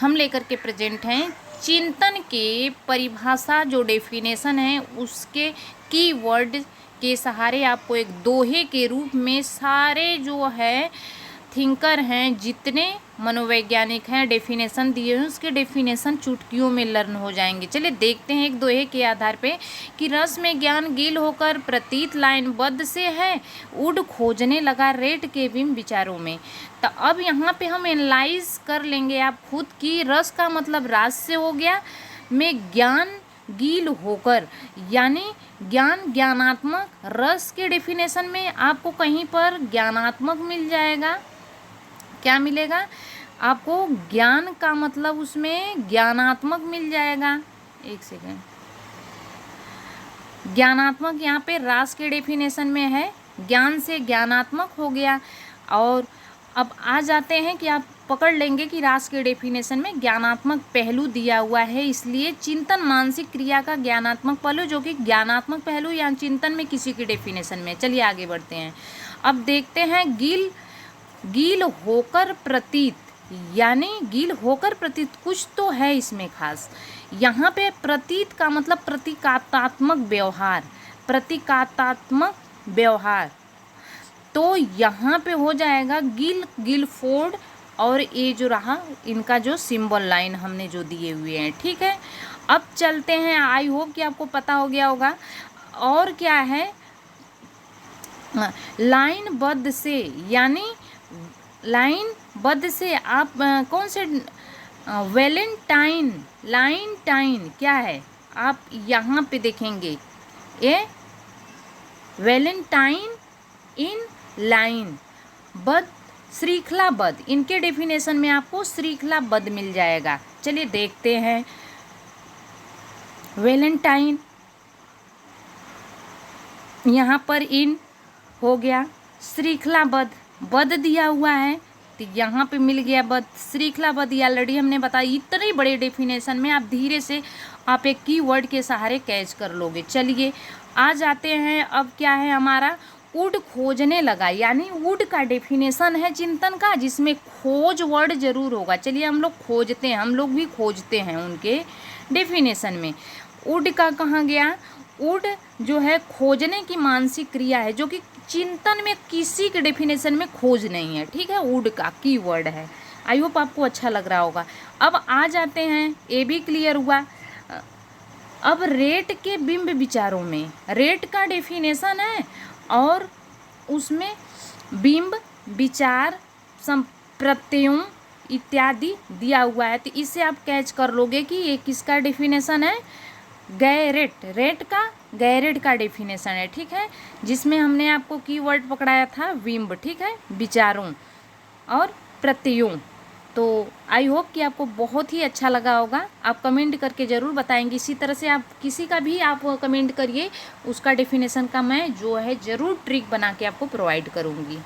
हम लेकर के प्रेजेंट हैं चिंतन के परिभाषा जो डेफिनेशन है उसके कीवर्ड के सहारे आपको एक दोहे के रूप में सारे जो है थिंकर हैं, जितने मनोवैज्ञानिक हैं, डेफिनेशन दिए हैं उसके डेफिनेशन चुटकियों में लर्न हो जाएंगे। चलिए देखते हैं एक दोहे के आधार पे कि रस में ज्ञान गील होकर प्रतीत लाइनबद्ध से है, उड खोजने लगा रेट के बिंब विचारों में। तो अब यहाँ पे हम एनालाइज कर लेंगे आप खुद की रस का मतलब रास से हो गया, में ज्ञान गील होकर यानी ज्ञान ज्ञानात्मक, रस के डेफिनेशन में आपको कहीं पर ज्ञानात्मक मिल जाएगा। क्या मिलेगा आपको? ज्ञान का मतलब उसमें ज्ञानात्मक मिल जाएगा। एक सेकेंड, ज्ञानात्मक यहाँ पे रास के डेफिनेशन में है, ज्ञान से ज्ञानात्मक हो गया। और अब आ जाते हैं कि आप पकड़ लेंगे कि रास के डेफिनेशन में ज्ञानात्मक पहलू दिया हुआ है, इसलिए चिंतन मानसिक क्रिया का ज्ञानात्मक पहलू, जो कि ज्ञानात्मक पहलू या चिंतन में किसी के डेफिनेशन में। चलिए आगे बढ़ते हैं। अब देखते हैं गील होकर प्रतीत, यानी गील होकर प्रतीत कुछ तो है इसमें खास। यहाँ पे प्रतीत का मतलब प्रतीकात्मक व्यवहार, प्रतीकात्मक व्यवहार। तो यहाँ पे हो जाएगा गिलफोर्ड, और ये जो रहा इनका जो सिंबल लाइन हमने जो दिए हुए हैं। ठीक है, अब चलते हैं। आई होप कि आपको पता हो गया होगा। और क्या है, लाइनबद्ध से, यानी लाइनबद्ध से आप कौन से लाइनटाइन क्या है आप यहाँ पे देखेंगे, ये वैलेंटाइन इन लाइन बद्ध, श्रृंखलाबद्ध, इनके डेफिनेशन में आपको श्रृंखलाबद्ध मिल जाएगा। चलिए देखते हैं। वैलेंटाइन यहाँ पर इन हो गया, श्रृंखलाबद्ध बद्ध दिया हुआ है तो यहाँ पे मिल गया बद्ध, श्रृंखलाबद्ध ऑलरेडी हमने बताया। इतने बड़े डेफिनेशन में आप धीरे से आप एक कीवर्ड के सहारे कैच कर लोगे। चलिए आ जाते हैं। अब क्या है हमारा, उड खोजने लगा, यानी उड का डेफिनेशन है चिंतन का, जिसमें खोज वर्ड जरूर होगा। चलिए हम लोग खोजते हैं, हम लोग भी खोजते हैं उनके डेफिनेशन में। उड का कहाँ गया, उड जो है खोजने की मानसिक क्रिया है, जो कि चिंतन में किसी के डेफिनेशन में खोज नहीं है। ठीक है, उड का कीवर्ड है। आई होप आपको अच्छा लग रहा होगा। अब आ जाते हैं, ये भी क्लियर हुआ। अब रेट के बिंब विचारों में, रेट का डेफिनेशन है और उसमें बिंब, विचार, प्रत्ययों इत्यादि दिया हुआ है। तो इससे आप कैच कर लोगे कि ये किसका डेफिनेशन है, रेट का गैरेट का डेफिनेशन है। ठीक है, जिसमें हमने आपको कीवर्ड पकड़ाया था बिंब, ठीक है, विचारों और प्रत्ययों। तो आई होप कि आपको बहुत ही अच्छा लगा होगा। आप कमेंट करके ज़रूर बताएंगे। इसी तरह से आप किसी का भी आप कमेंट करिए, उसका डेफिनेशन का मैं जो है ज़रूर ट्रिक बना के आपको प्रोवाइड करूँगी।